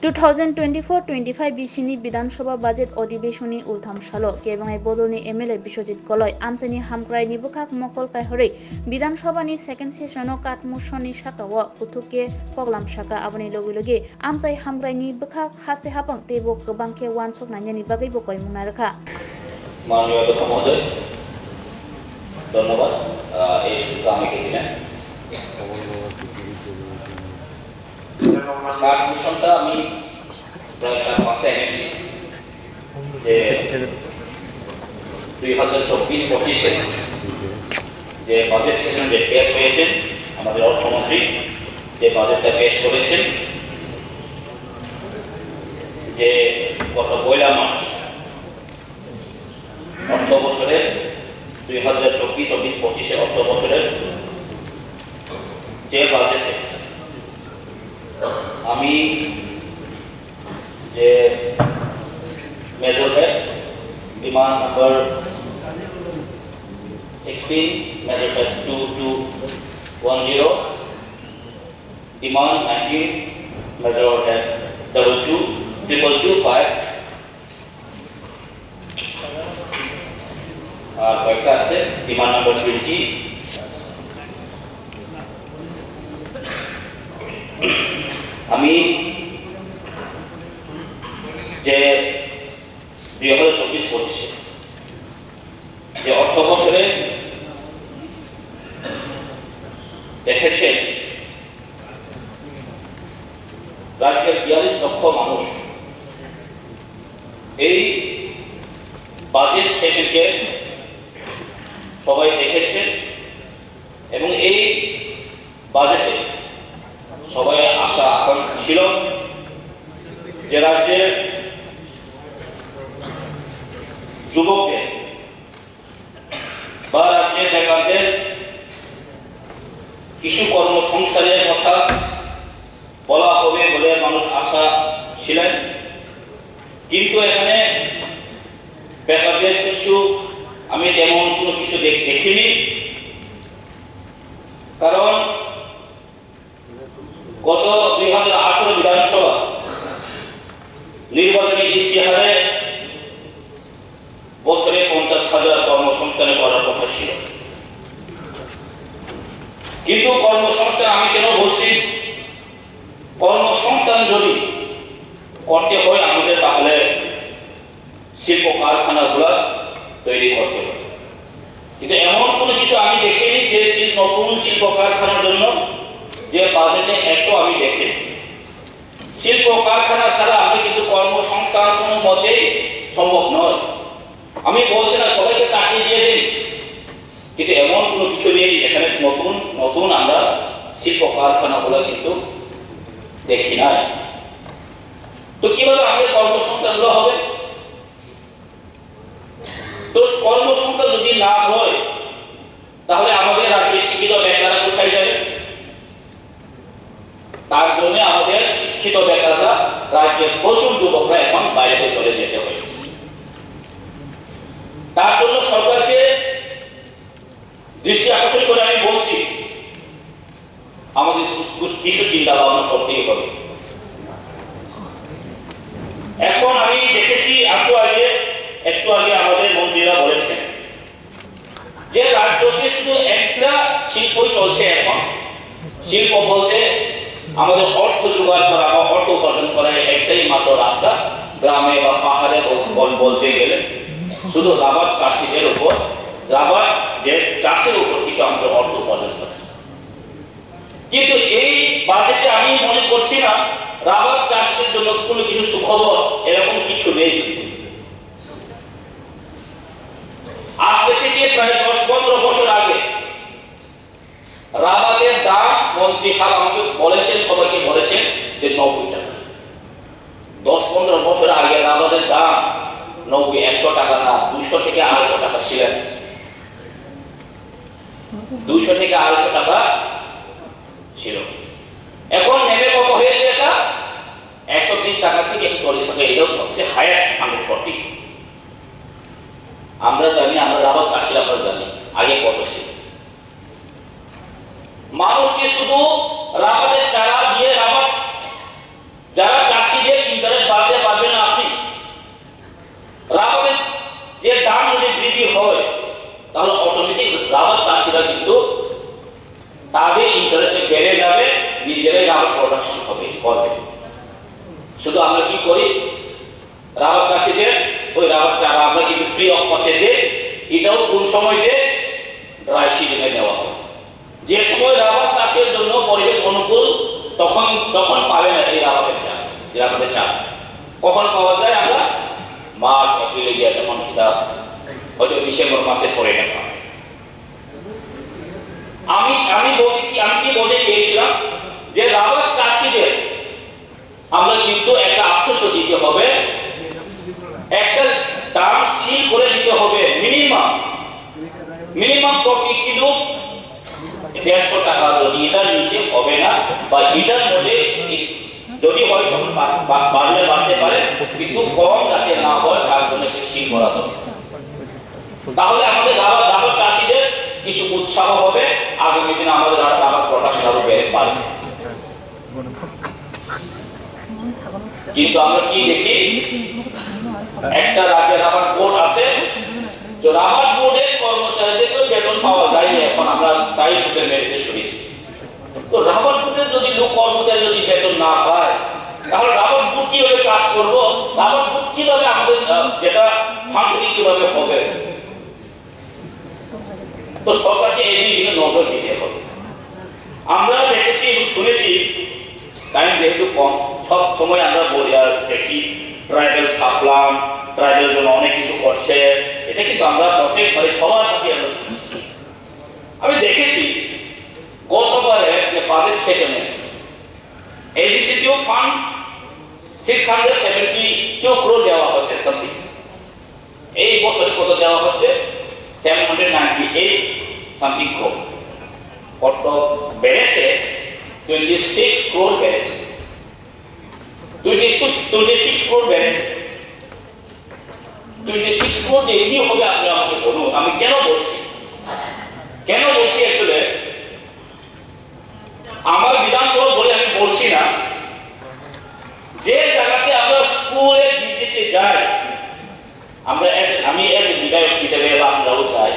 2024-25 BCनि বিধানসভা বাজেট অধিবেশনী উলথাম সালো কেবাङाइ बदलनि MLA Biswajit गलय आमसानि हामग्रायनि बुखाक मकल कायहरै বিধানসভাनि second सेसनआव काटमुसननि साकाव उथुके पगलाम साका आबनि लगे लगे आमसाइ हामग्रायनि बुखाक हास्ते हापं तेबो गोबांखे वानसक नायनि बागै बकय मुना रखा माननीय अध्यक्ष महोदय धन्यवाद এই সুযোগ আমাকে দিলেন কাটমিশনটা আমি প্রায় 4-5টা এনেছি যে 2024-25 যে বাজেট সেশন যে পেশ হয়েছে আমাদের অর্থমন্ত্রী যে বাজেটটা পেশ করেছেন যে গত 1 মার্চ অর্থ বছরের 2024-25 অর্থ বছরের যে বাজেটে আমি যে major bed demand number 16 major bed 2210 demand 19 major bed 2225 আর কয়েকটা আছে ডিমান্ড নাম্বার 20 আমি যে 2024-25 যে অর্থ বছরে দেখেছেন রাজ্যের 42 লক্ষ মানুষ এই বাজেট সেশনকে সবাই দেখেছে এবং এই বাজেটে সবাই আশা আকাঙ্ক্ষা ছিল যে রাজ্যের যুবকদের বা রাজ্যের বেকারদের কিছু কর্মসংস্থানের কথা বলা হবে বলে মানুষ আশা ছিলেন কিন্তু এখানে বেকারদের কিছু আমি তেমন কোনো কিছু দেখিনি কারণ গত 2018 বিধানসভা নির্বাচনী ইশতেহারে বছরে 50,000 কর্মসংস্থানে করার কথা ছিল কিন্তু কর্মসংস্থান আমি কেন বলছি কর্মসংস্থান যদি করতে হয় আমাদের তাহলে শিল্প কারখানাগুলো তৈরি করতে হবে কিন্তু এমন কোনো কিছু আমি দেখিনি যে নতুন শিল্প কারখানার জন্য যে বাজেটে একটু আমি দেখি শিল্প কারখানা ছাড়া আমি কিন্তু কর্মসংস্থান কোনো মতেই সম্ভব নয় আমি বলছি না সবাইকে চাকরি দিয়ে দিন কিন্তু এমন কোনো কিছু নেই এখানে নতুন নতুন আমরা শিল্প কারখানাগুলো কিন্তু দেখি না তো কিভাবে আমাদের কর্মসংস্থানগুলো হবে তো কর্মসংস্থান যদি না হয় তাহলে আমাদের রাজ্যের শিক্ষিত বেকাররা কোথায় যাবে তার জন্য আমাদের শিক্ষিত বেকাররা রাজ্যের প্রচুর যুবকরা এখন বাইরে চলে যেতে হয় তার জন্য সরকারকে দৃষ্টি আকর্ষণ করে আমি বলছি আমাদের কিছু চিন্তা ভাবনা করতেই হবে এখন আমি দেখেছি একটু আগে আমাদের মন্ত্রীরা বলেছেন যে রাজ্যতে শুধু একটা শিল্পই চলছে এখন শিল্প বলতে আমাদের অর্থ জোগাড় করা বা অর্থ উপার্জন করার একটাই মাত্র রাস্তা গ্রামে বা পাহাড়ে বলতে গেলে শুধু রাবার চাষিদের উপর রাবার যে চাষের উপর কিছু আমাদের অর্থ উপার্জন করছে কিন্তু এই বাজেটে আমি মনে করছি না রাবার চাষের জন্য কোনো কিছু সুখবর এরকম কিছু নেই আজ থেকে প্রায় 10-15 বছর আগে রাবারের দাম মন্ত্রী সাহেব আমাকে বলেছেন সবাইকে বলেছেন যে 90 টাকা 10-15 বছর আগে রাবারের দাম 90-100 টাকা না 200 থেকে 250 টাকা ছিল 200 থেকে 250 টাকা ছিল এখন নেমে কত হয়েছে এটা 120 টাকা থেকে 140 টাকা এটাও সবচেয়ে হাইয়েস্ট 140 আমরা জানি আমরা রাবার চাষিরা আমরা জানি আগে কত ছিল মানুষকে শুধু রাবারের চারা দিয়ে রাবার যারা চাষিদের শুধু আমরা কি করি, রাবার চাষিদের ওই রাবার চারা আমরা কিন্তু ফ্রি অফ কস্টে দিই। এটাও কোন সময় দিয়ে, ড্রাই সিজনে দেওয়া হয়। যে সময় রাবার চাষের জন্য পরিবেশ অনুকূল তখন পাবে না এই রাবারের চাষ, রাবারের চাষ কখন পাওয়া যায়? আমরা মার্চ এপ্রিলে গিয়ে তখন এটা হয়তো ডিসেম্বর মাসে পরে দেখা। আমি কি বলতে চেয়েছিলাম যে রাবার চাষিদের আমরা কিন্তু একটা আশ্বাস দিতে হবে, একটা দাম স্থির করে দিতে হবে, মিনিমাম প্রতি কিলো 150 টাকা। যদি এটার নিচে হবে না বা এটার মধ্যে যদি হয় তখন বাড়লে বাড়তে পারে, কিন্তু কম যাতে না হয় তার জন্য একটা স্থির করা দরকার। তাহলে আমাদের রাবার চাষিদের কিছু উৎসাহ হবে, আগামী দিনে আমাদের রাবার প্রোডাকশন আরো বেড়ে পারবে। কিন্তু আমরা কি দেখি, একটা রাজ্যে রাবার বোর্ড আছে, তো রাবার বোর্ডের কর্মচারীদেরকে বেতন পাওয়া যায়নি। এখন আমরা তাই সোশ্যাল মিডিয়াতে শুনেছি। তো রাবার বোর্ডের যদি কর্মচারী যদি বেতন না পায়, তাহলে রাবার বোর্ড কিভাবে কাজ করবো? রাবার বোর্ড কিভাবে আমাদের যেটা ফাংশনিং কিভাবে হবে? তো সরকারকে এই দিকে নজর দিতে হবে। আমরা দেখেছি এবং শুনেছি, টাইম যেহেতু কম, সব সময় আমরা বলি আর দেখি ট্রাইবেল সাপ্লাম, ট্রাইবেল জন্য অনেক কিছু করছে, এটা কিন্তু আমরা প্রত্যেকবারে সবার কাছে আমরা শুনছি। আমি দেখেছি গতবারে যে বাজেট সেশনে এডিসিটিও ফান্ড 672 crore দেওয়া হচ্ছে সামথিং। এই বছরে কত দেওয়া হচ্ছে? 798 সামথিং crore। কত বেড়েছে? 26 crore বেড়েছে। 26 crore বেড়েছে। 26 crore দিয়ে কি হবে আপনি আমাকে বলুন। আমি কেন বলছি অ্যাকচুয়ালি আমার বিধানসভা বলে আমি বলছি না, যে জায়গাতে আমরা স্কুলে ভিজিটে যাই, আমি এজ বিধায়ক হিসেবে আমরাও চাই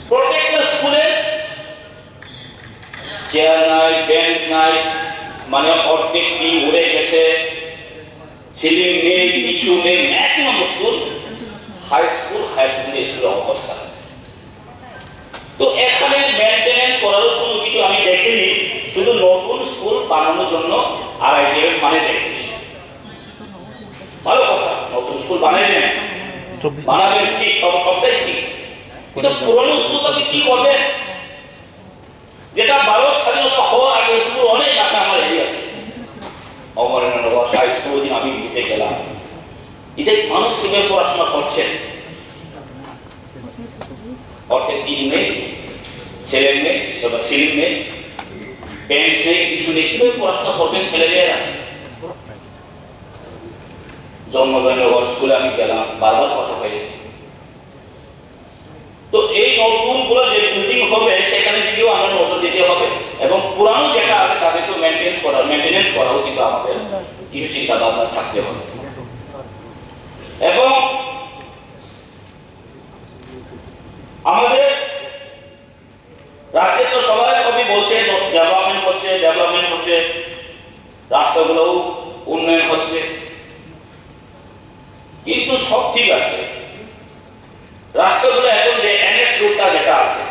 প্রত্যেকটা স্কুলে চেয়ার নাই, বেঞ্চ নাই, মানে অর্ধেক দিন উড়ে গেছে, সিলিং নেই, কিছু নেই। Maximum school high school, higher secondary স্কুলের অবস্থা। তো এখানে মেইনটেনেন্স করার কোনো কিছু আমি দেখিনি, শুধু নতুন স্কুল বানানোর জন্য RITF ফান্ডে দেখেছি। ভালো কথা, নতুন স্কুল বানাবেন, ঠিক, সবটাই ঠিক, কিন্তু পুরনো স্কুলটাকে কি করবে? যেটা ভারত স্বাধীনতা হওয়ার আগে স্কুল অনেক আছে আমার এরিয়াতে, অমরেন্দ্রনগর হাই স্কুল দিন আমি ভিজিটে গেলাম। এদের মানুষ কিভাবে পড়াশোনা করছে? অর্ধেক দিন নেই, সিলিং নেই, বেঞ্চ নেই, কিছু নেই, কিভাবে পড়াশোনা করবেন ছেলেমেয়েরা? জন্মজয়নগর স্কুলে আমি গেলাম, বারবার কথা হয়েছে। তো এই নতুন গুলো যে বিল্ডিং হবে সেখানে যদিও আমরা নজর দিতে হবে, এবং পুরানো যেটা আছে তাদেরকে মেইনটেনেন্স করাও কিন্তু আমাদের কিছু চিন্তা ভাবনা থাকতে হবে। এবং আমাদের রাজ্যে তো সবই বলছে ডেভেলপমেন্ট হচ্ছে, রাস্তাগুলোও উন্নয়ন হচ্ছে, কিন্তু সব ঠিক আছে। রাস্তাগুলো এখন যে NH রুটটা যেটা আছে,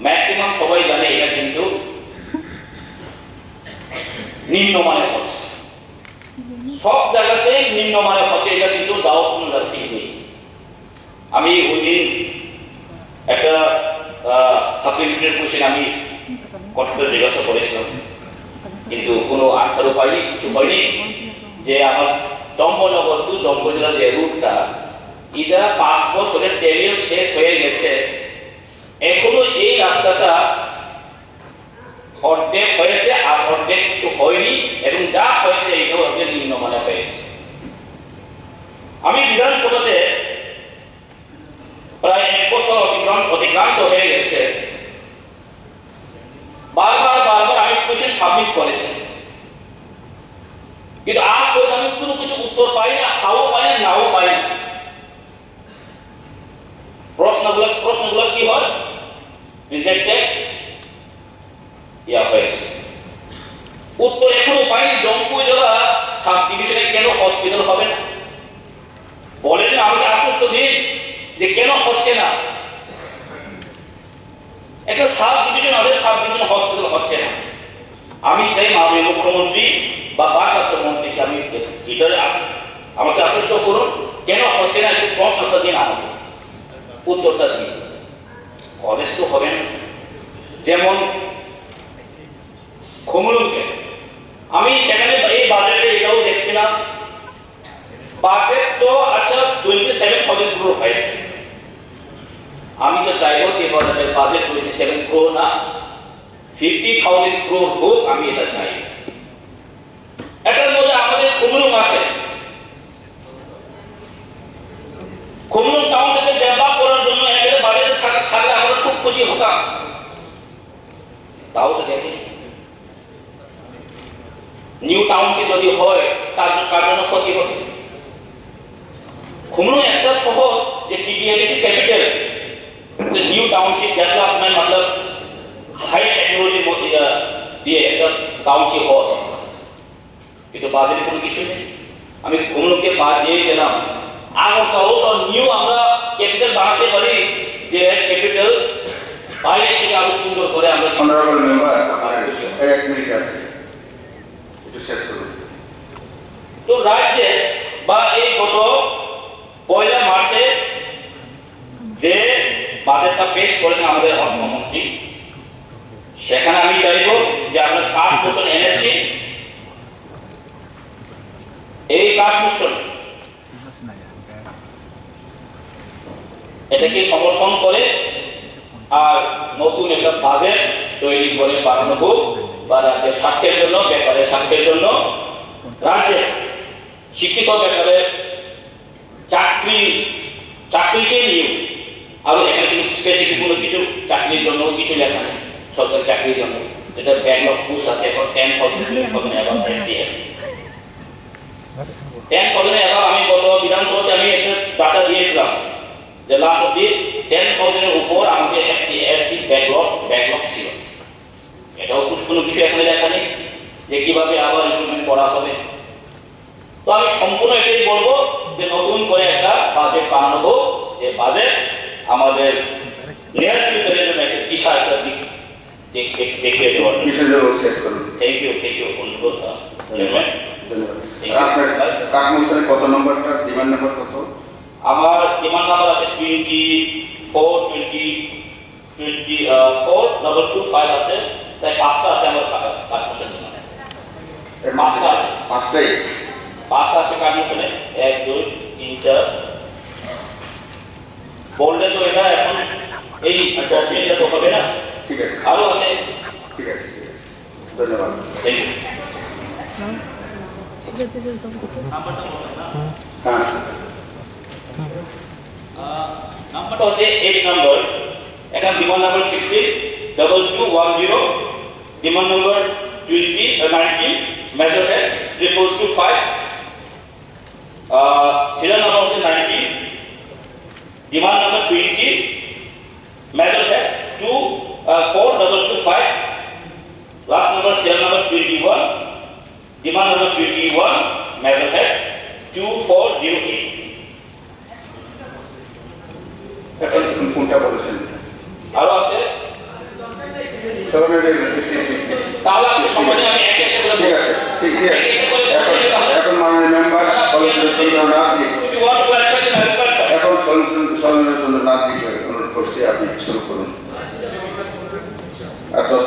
ম্যাক্সিমাম সবাই জানে এটা কিন্তু নিম্নমানের হচ্ছে, সব জায়গাতে নিম্নমানের হচ্ছে, এটা কিন্তু দাও কোনো জায়গা ঠিক নেই। আমি ওই দিন একটা সাপ্লিমেন্টারি কোয়েশ্চেন আমি কতটা জিজ্ঞাসা করেছিলাম, কিন্তু কোনো আনসারও পাইনি, কিছু হয়নি। যে আমার জম্বনগর টু জম্বজলা যে রুটটা, এটা 5 বছরের টেরিয়াল শেষ হয়ে গেছে, এখনো এই রাস্তাটা অর্ধেক হয়েছে আর অর্ধেক কিছু হয়নি, এবং যা হয়েছে এটাও অর্ধেক নিম্নমানের হয়েছে। আমি বিধানসভাতে প্রায় 1 বছর অতিক্রান্ত হয়ে গেছে, বারবার আমি কোয়েশ্চেন সাবমিট করেছি, কিন্তু আজ পর্যন্ত আমি কোনো কিছু উত্তর পাই না, হাও পাই না, নাও পাই না। প্রশ্নগুলো কি হয়? রিজেক্টেড হয়েছে। সাব ডিভিশনে কেন হসপিটাল হবে না? বলেন আমাকে আশ্বস্ত দিন যে কেন হচ্ছে না। একটা সাব ডিভিশন আছে, সাব ডিভিশন হসপিটাল হচ্ছে না। আমি চাই মাননীয় মুখ্যমন্ত্রী বা ভারপ্রাপ্ত মন্ত্রীকে আমি আমাকে আশ্বস্ত করুন কেন হচ্ছে না, একটু প্রশ্নটা দিন, আমাকে উত্তরটা দিন। কলেজ তো হবে না। যেমন খুমুলুকে আমি সেখানে এই বাজেটে এটাও দেখছিলাম, বাজেট তো আচ্ছা 27,000 crore হয়েছে। আমি তো চাইবো যে বাজেট 27 crore না 50,000 crore হোক, আমি এটা চাই। এটার মধ্যে আমাদের খুমুলুং আছে, খুমুলুং টাউনটাকে ডেভেলপ করার জন্য একটা বাজেট থাকলে আমরা খুব খুশি হতাম। তাও তো দেখেন নিউ টাউনশিপ যদি হয় তার জন্য ক্ষতি হবে। খুমুলুং একটা শহর যে টিটিএমসি ক্যাপিটাল, নিউ টাউনশিপ ডেভেলপমেন্ট मतलब হাই টেকনোলজির মধ্যে দিয়ে একটা টাউনশিপ হওয়া, কিন্তু বাজারে কোনো কিছু নেই। আমি খুমুলুংকে বাদ দিয়ে গেলাম, আগরতলাও তো নিউ আমরা ক্যাপিটাল বানাতে পারি, যে ক্যাপিটাল বাইরে থেকে আরো সুন্দর করে আমরা। অনারেবল মেম্বার, এক মিনিট আছে, একটু শেষ করুন। তো রাজ্যে বা এই গত 1 মার্চে যে বাজেটটা পেশ করেছেন আমাদের অর্থমন্ত্রী, সেখানে আমি চাইব যে আমরা কাঠ মোশন এনেছি, এই কাঠ মোশন এটাকে সমর্থন করে আর নতুন একটা বাজেট তৈরি করে বানানো হোক, বা রাজ্যের স্বার্থের জন্য, বেকারের স্বার্থের জন্য, রাজ্যে শিক্ষিত বেকারের চাকরিকে নিয়ে। আর এখানে কিন্তু স্পেসিফিক কোনো কিছু চাকরির জন্য কিছু লেখা নেই, সরকারি চাকরির জন্য, যেটা ব্যাকলগ পুশ আছে এখন 10,000 এবার এসসি এসটি 10,000 এবার। আমি গত বিধানসভাতে আমি একটা ডাটা দিয়েছিলাম যে লাস্ট অব্দি 10,000 উপর আমাদের এসসি এসটি ব্যাকলগ ছিল। এটাও কোনো কিছু এখানে লেখা নেই যে কিভাবে আবার রিক্রুটমেন্ট করা হবে। তো আমি সম্পূর্ণ এটাই বলবো যে নতুন করে একটা বাজেট বানানো হোক, যে বাজেট আমাদের নিয়ার ফিউচারের জন্য একটা দিশা, একটা দিক দেখিয়ে দেওয়ার জন্য। থ্যাংক ইউ বন্ধু। আপনার কাঠমোশনের কত নম্বরটা, ডিমান্ড নাম্বার কত? আমার ডিমান্ড নাম্বার আছে 24,225 আছে, তাই 5টা আছে আমার কাঠমোশন ডিমান্ড। 5টা আছে, 5টা আছে কাঠমোশনে, 1 2 3 4 বললে তো এটা এখন এই 10 মিনিটে তো হবে না। ঠিক আছে, আরো আছে। ঠিক আছে, ধন্যবাদ। Thank you. হ্যাঁ, নাম্বারটা হচ্ছে 8 নাম্বার, এখানে demand number 60,2210, demand number 19 major head 2225, serial number হচ্ছে 19, demand number 20 major head 24225, last number serial number 21, demand number 21 major head 2408। এখন কোনটা বলেছেন? আরো আছে, তাহলে আপনি সম্বন্ধে আমি এক এক করে ঠিক আছে, ঠিক আছে। এখন মাননীয় মেম্বার এখন সঞ্জয় চন্দ্র নাথ অনুরোধ করছি, আপনি শুরু করুন। আর 10